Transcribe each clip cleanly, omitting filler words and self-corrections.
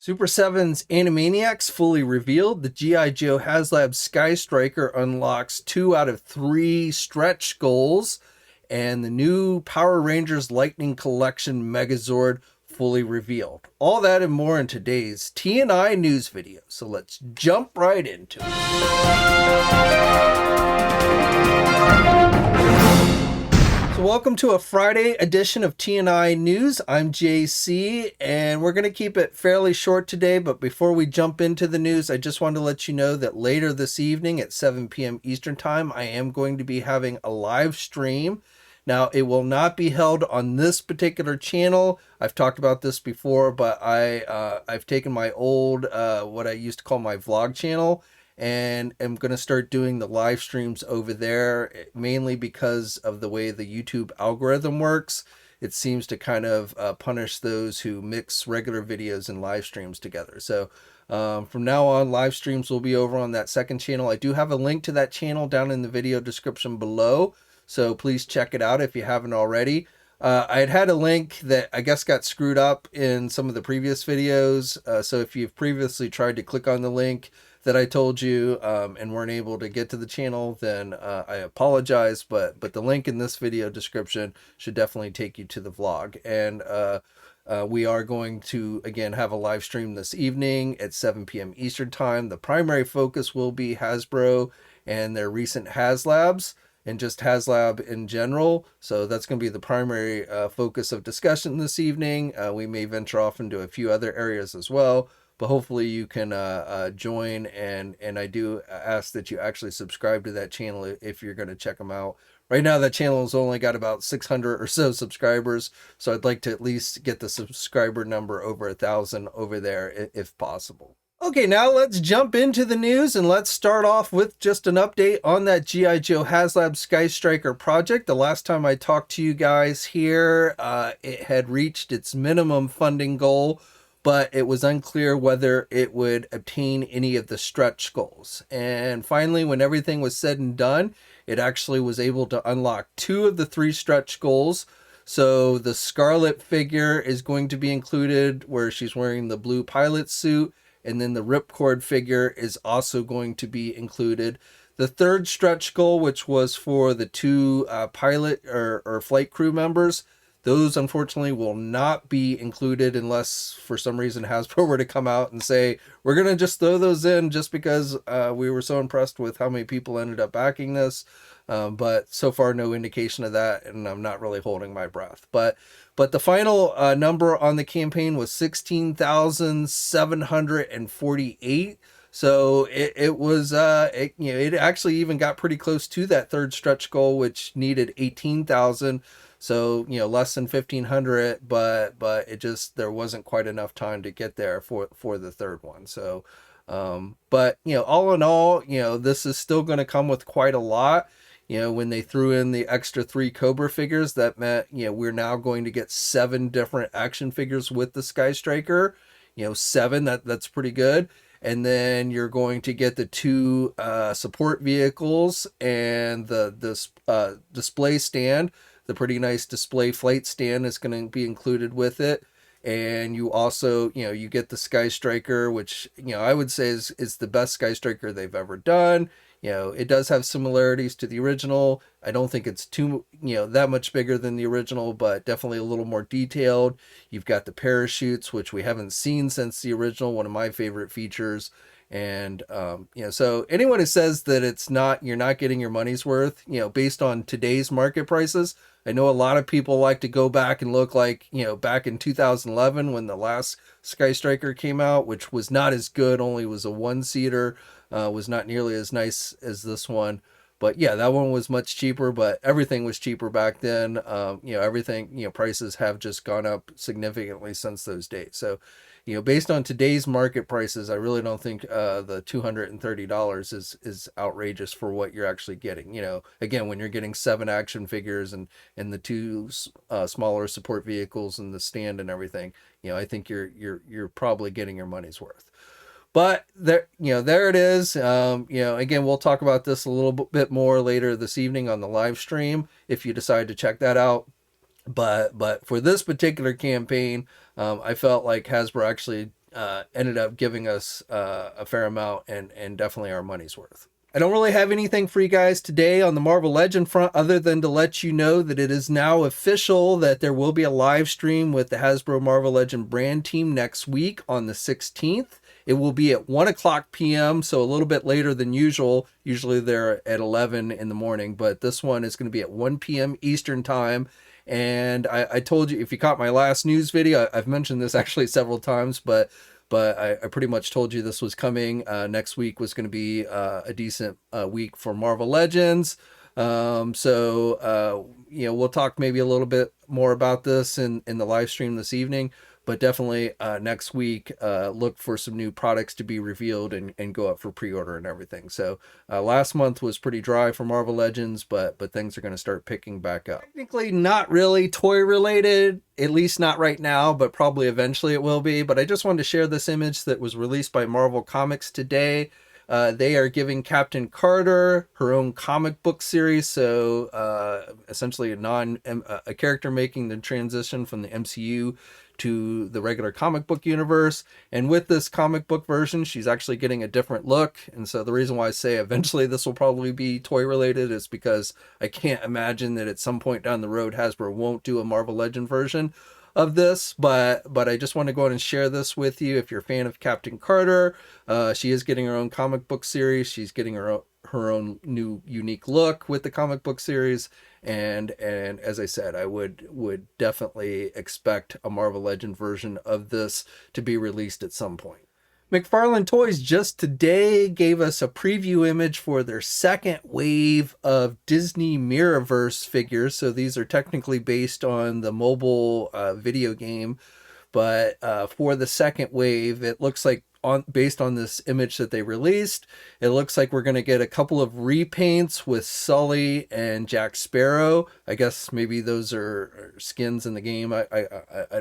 Super 7's Animaniacs fully revealed. The G.I. Joe Haslab Skystriker unlocks 2 out of 3 stretch goals. And the new Power Rangers Lightning Collection Megazord fully revealed. All that and more in today's TNI news video. So let's jump right into it. So welcome to a Friday edition of TNI News. I'm JC, and we're going to keep it fairly short today, but before we jump into the news, I just wanted to let you know that later this evening at 7 p.m. Eastern Time, I am going to be having a live stream. Now, it will not be held on this particular channel. I've talked about this before, but I've taken my old, what I used to call my vlog channel, and I'm going to start doing the live streams over there, mainly because of the way the YouTube algorithm works. It seems to kind of punish those who mix regular videos and live streams together. So from now on, live streams will be over on that second channel. I do have a link to that channel down in the video description below, so please check it out if you haven't already. I had a link that I guess got screwed up in some of the previous videos. So if you've previously tried to click on the link that I told you and weren't able to get to the channel, then I apologize. But the link in this video description should definitely take you to the vlog. And we are going to, again, have a live stream this evening at 7 p.m. Eastern Time. The primary focus will be Hasbro and their recent Haslabs, and just Haslab in general. So that's going to be the primary focus of discussion this evening. We may venture off into a few other areas as well, but hopefully you can join, and I do ask that you actually subscribe to that channel if you're going to check them out. Right now, that channel has only got about 600 or so subscribers, so I'd like to at least get the subscriber number over 1,000 over there if possible. Okay, now let's jump into the news, and let's start off with just an update on that G.I. Joe Haslab Skystriker project. The last time I talked to you guys here, it had reached its minimum funding goal, but it was unclear whether it would obtain any of the stretch goals. And finally, when everything was said and done, it actually was able to unlock 2 of the 3 stretch goals. So the Scarlet figure is going to be included, where she's wearing the blue pilot suit, and then the Ripcord figure is also going to be included. The 3rd stretch goal, which was for the 2 pilot or flight crew members, those unfortunately will not be included unless for some reason Hasbro were to come out and say, we're going to just throw those in just because we were so impressed with how many people ended up backing this. But so far, no indication of that, and I'm not really holding my breath. But the final number on the campaign was 16,748. So it was, it actually even got pretty close to that 3rd stretch goal, which needed 18,000. So, less than 1,500, but it just, there wasn't quite enough time to get there for the 3rd one. So, but, all in all, this is still going to come with quite a lot. When they threw in the extra 3 Cobra figures, that meant, we're now going to get 7 different action figures with the Skystriker. 7, that's pretty good. And then you're going to get the 2 support vehicles and the display stand. The pretty nice display flight stand is going to be included with it. And you also, you get the Skystriker, which, I would say is the best Skystriker they've ever done. It does have similarities to the original. I don't think it's too, that much bigger than the original, but definitely a little more detailed. You've got the parachutes, which we haven't seen since the original, one of my favorite features. And, so anyone who says that you're not getting your money's worth, based on today's market prices, I know a lot of people like to go back and look like, back in 2011 when the last Skystriker came out, which was not as good, only was a 1-seater, was not nearly as nice as this one. But yeah, that one was much cheaper, but everything was cheaper back then. Everything, prices have just gone up significantly since those days. So, based on today's market prices, I really don't think the $230 is outrageous for what you're actually getting. Again, when you're getting 7 action figures and the 2 smaller support vehicles and the stand and everything, I think you're probably getting your money's worth. But there, there it is. Again, we'll talk about this a little bit more later this evening on the live stream if you decide to check that out. But for this particular campaign, I felt like Hasbro actually ended up giving us a fair amount and definitely our money's worth. I don't really have anything for you guys today on the Marvel Legend front other than to let you know that it is now official that there will be a live stream with the Hasbro Marvel Legend brand team next week on the 16th. It will be at 1 o'clock p.m., so a little bit later than usual. Usually they're at 11 in the morning, but this one is going to be at 1 p.m. Eastern Time. And I told you, if you caught my last news video, I've mentioned this actually several times, but I pretty much told you this was coming. Next week was going to be a decent week for Marvel Legends. We'll talk maybe a little bit more about this in the live stream this evening. But definitely next week, look for some new products to be revealed and go up for pre-order and everything. So last month was pretty dry for Marvel Legends, but things are going to start picking back up. Technically not really toy related, at least not right now, but probably eventually it will be. But I just wanted to share this image that was released by Marvel Comics today. They are giving Captain Carter her own comic book series, so essentially a character making the transition from the MCU to the regular comic book universe. And with this comic book version, she's actually getting a different look. And so the reason why I say eventually this will probably be toy related is because I can't imagine that at some point down the road Hasbro won't do a Marvel Legend version of this, but I just want to go ahead and share this with you. If you're a fan of Captain Carter, she is getting her own comic book series. She's getting her own new unique look with the comic book series, and as I said, I would definitely expect a Marvel Legend version of this to be released at some point. McFarlane Toys just today gave us a preview image for their second wave of Disney Mirrorverse figures. So these are technically based on the mobile video game, but for the second wave, it looks like based on this image that they released, it looks like we're going to get a couple of repaints with Sully and Jack Sparrow. I guess maybe those are skins in the game. I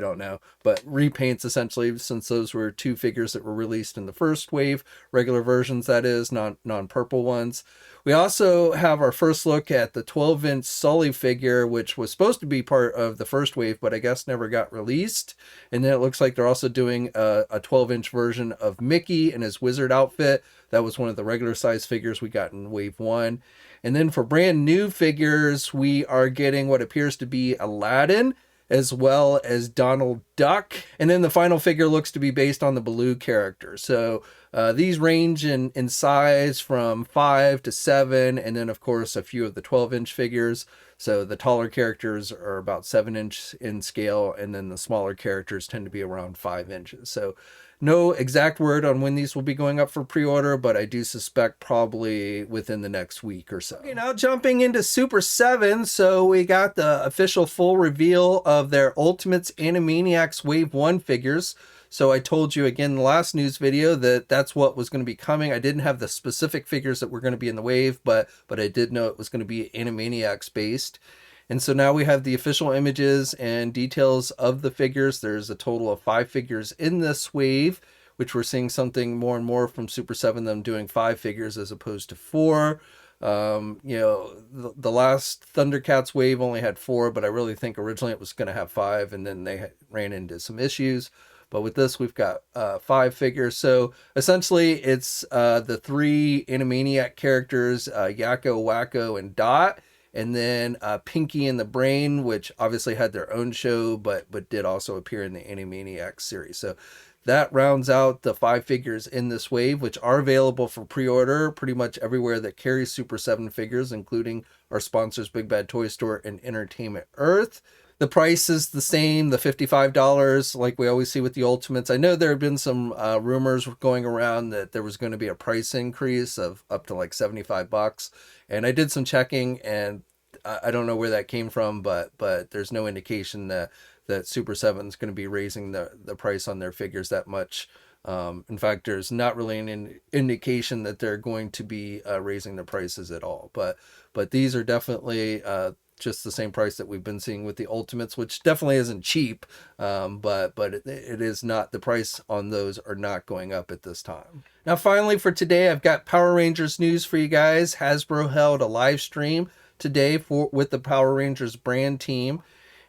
don't know, but repaints essentially, since those were two figures that were released in the first wave, regular versions that is, non-purple ones. We also have our first look at the 12-inch Sully figure, which was supposed to be part of the first wave, but I guess never got released. And then it looks like they're also doing a 12-inch version of Mickey in his wizard outfit. That was one of the regular size figures we got in wave 1. And then for brand new figures, we are getting what appears to be Aladdin, as well as Donald Duck. And then the final figure looks to be based on the Baloo character. So these range in size from 5 to 7, and then of course a few of the 12-inch figures. So the taller characters are about 7-inch in scale, and then the smaller characters tend to be around 5 inches. So no exact word on when these will be going up for pre-order, but I do suspect probably within the next week or so. Okay, now jumping into Super 7, so we got the official full reveal of their Ultimates Animaniacs Wave 1 figures. So I told you again in the last news video that that's what was going to be coming. I didn't have the specific figures that were going to be in the wave, but I did know it was going to be Animaniacs based. And so now we have the official images and details of the figures. There's a total of 5 figures in this wave, which we're seeing something more and more from Super 7, them doing 5 figures as opposed to 4. The last Thundercats wave only had 4, but I really think originally it was going to have 5, and then they ran into some issues. But with this, we've got 5 figures. So essentially, it's the 3 Animaniac characters, Yakko, Wacko, and Dot. And then Pinky and the Brain, which obviously had their own show, but did also appear in the Animaniacs series. So that rounds out the 5 figures in this wave, which are available for pre-order pretty much everywhere that carries Super 7 figures, including our sponsors, Big Bad Toy Store and Entertainment Earth. The price is the same, the $55, like we always see with the Ultimates. I know there have been some rumors going around that there was going to be a price increase of up to like $75. And I did some checking, and I don't know where that came from, but there's no indication that Super 7 is going to be raising the price on their figures that much. In fact, there's not really an indication that they're going to be raising the prices at all. But these are definitely just the same price that we've been seeing with the Ultimates, which definitely isn't cheap, but it is not, the price on those are not going up at this time. Now finally for today, I've got Power Rangers news for you guys. Hasbro held a live stream today with the Power Rangers brand team,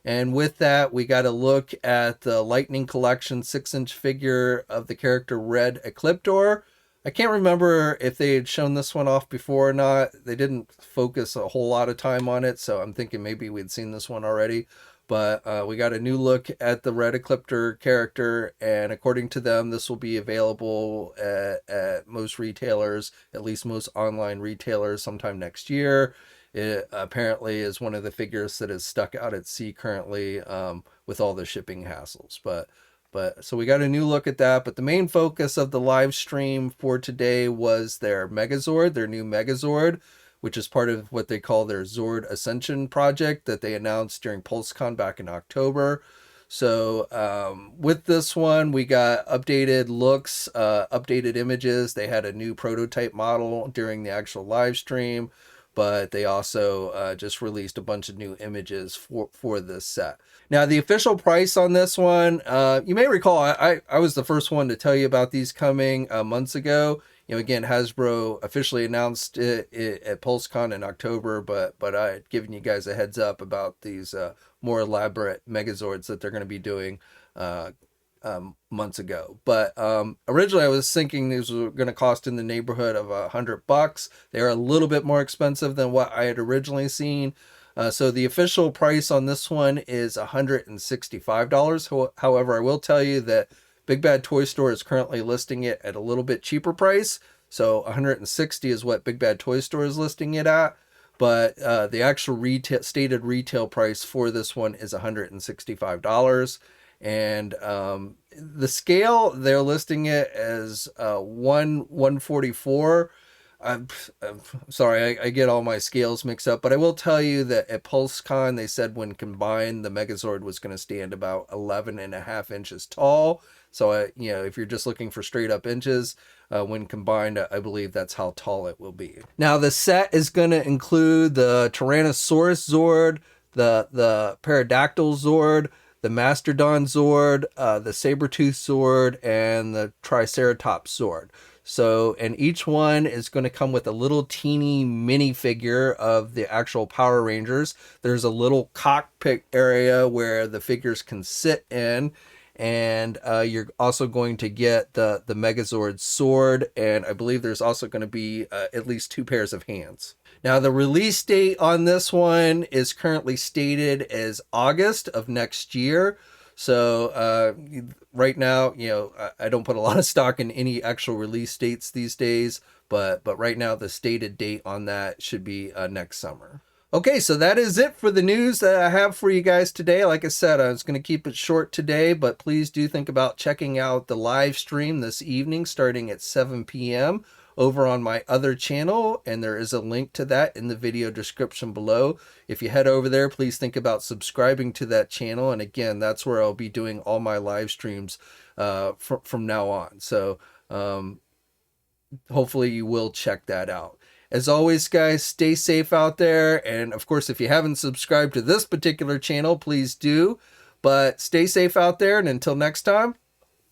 And with that, we got a look at the Lightning Collection 6-inch figure of the character Red Ecliptor. I can't remember if they had shown this one off before or not. They didn't focus a whole lot of time on it, so I'm thinking maybe we'd seen this one already. But we got a new look at the Red Ecliptor character, and according to them, this will be available at most retailers, at least most online retailers, sometime next year. It apparently is one of the figures that is stuck out at sea currently, with all the shipping hassles. But so we got a new look at that. But the main focus of the live stream for today was their Megazord, their new Megazord, which is part of what they call their Zord Ascension project that they announced during PulseCon back in October. So with this one, we got updated looks, updated images. They had a new prototype model during the actual live stream, but they also just released a bunch of new images for this set. Now, the official price on this one, you may recall, I was the first one to tell you about these coming months ago. You know, again, Hasbro officially announced it at PulseCon in October, but I had given you guys a heads up about these more elaborate Megazords that they're going to be doing months ago. But originally I was thinking these were going to cost in the neighborhood of $100. They're a little bit more expensive than what I had originally seen. So the official price on this one is $165. However, I will tell you that Big Bad Toy Store is currently listing it at a little bit cheaper price. So $160 is what Big Bad Toy Store is listing it at. But the actual stated retail price for this one is $165. And the scale, they're listing it as 1/144. I'm sorry, I get all my scales mixed up, but I will tell you that at PulseCon, they said when combined, the Megazord was going to stand about 11.5 inches tall. So, you know, if you're just looking for straight up inches, when combined, I believe that's how tall it will be. Now, the set is going to include the Tyrannosaurus Zord, the Pterodactyl Zord, the Mastodon Zord, the Sabertooth Zord, and the Triceratops Zord. So, and each one is going to come with a little teeny mini figure of the actual Power Rangers. There's a little cockpit area where the figures can sit in. And you're also going to get the Megazord sword. And I believe there's also going to be at least 2 pairs of hands. Now, the release date on this one is currently stated as August of next year. So right now, you know, I don't put a lot of stock in any actual release dates these days, but right now the stated date on that should be next summer. Okay, so that is it for the news that I have for you guys today. Like I said, I was going to keep it short today, but please do think about checking out the live stream this evening starting at 7 p.m. over on my other channel, and there is a link to that in the video description below. If you head over there, please think about subscribing to that channel, and again, that's where I'll be doing all my live streams from now on. So hopefully you will check that out. As always, guys, stay safe out there. And of course, if you haven't subscribed to this particular channel, please do. But stay safe out there. And until next time,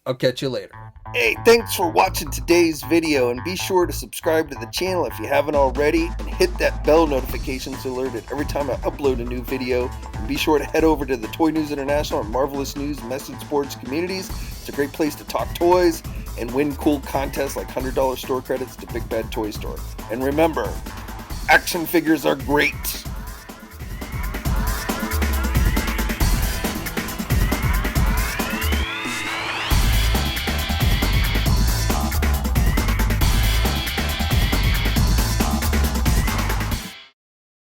I'll catch you later. Hey, thanks for watching today's video. And be sure to subscribe to the channel if you haven't already. And hit that bell notification so alerted every time I upload a new video. And be sure to head over to the Toy News International and Marvelous News message boards communities. It's a great place to talk toys and win cool contests like $100 store credits to Big Bad Toy Store. And remember, action figures are great.